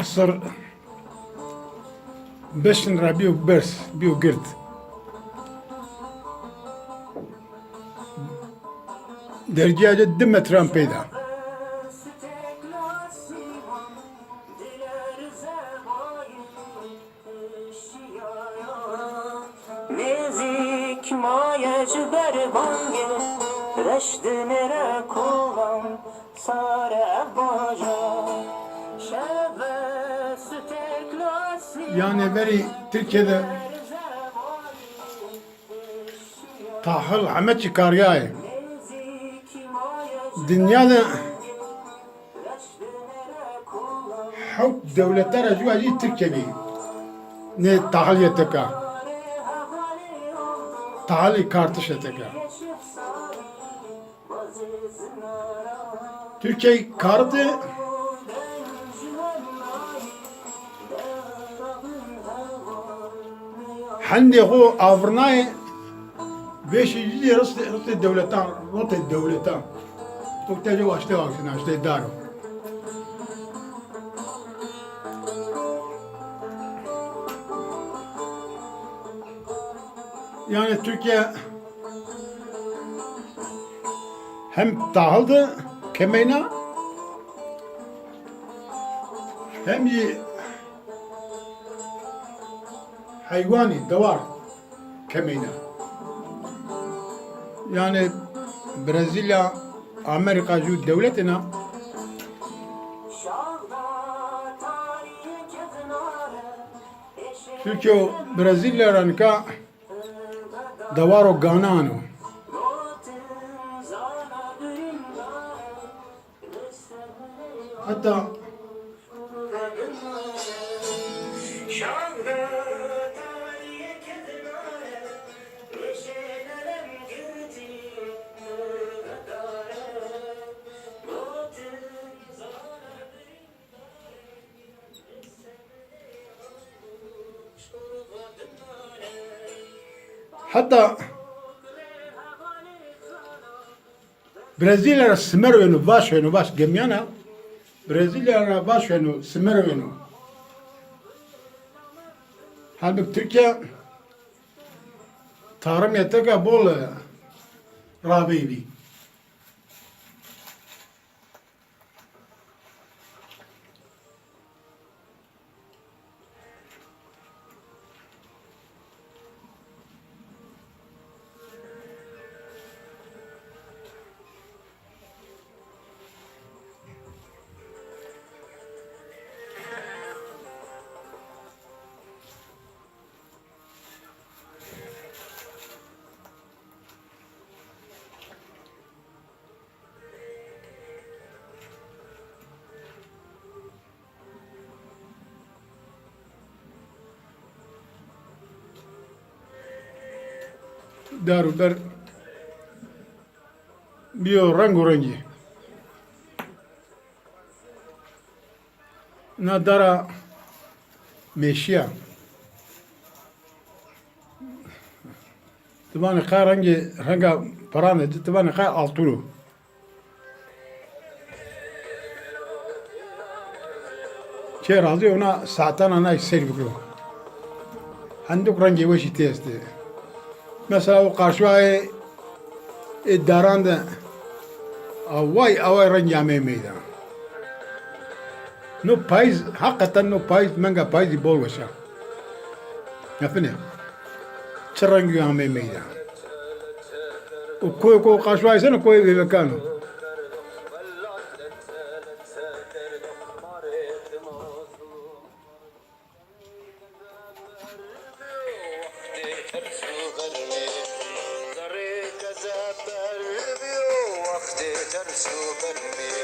Mısır 5 lira bir bers, bir girt. Dergiye 2 metren peyda. Nezik mayacı berbange reşdinere kovan sare baca şeve süteklasi Yani beri Türkiye'de tahıl Ahmet çıkarıyor. Dünyada huk devletler acı Türkiye'yi ne tahıl yeteka. Tahıl kartış yeteka. Türkiye kartı Hande o avrnay 500 rıstı devletten, rıstı devletten. Tuktaca başta vaksın, işte daro. Yani Türkiye hem tahıldı kemeyna hem de hayvani davar kemeyna. Yani Brezilya, Amerika şu devletine Türkiye Brezilya ranka davaro ganano. Hatta hatta Brezilya smervenu baş gemyana Brezilya başvenu smervenu. Halbuki Türkiye tarım yeteka bol rabibi. Daru ber bio rangi na dara meşya tabana karangi hanga parane tabana ka altulu şey razı ona saatan ana serviklo handuk rangi ve şitesti. Mesela o karşıya daranda avay rengi amemeydi. No payız hakikaten no payız menga payız bol başa. Yapın ya. Çarangi amemeydi. O koy karşıya sen koy bebekano. Ters su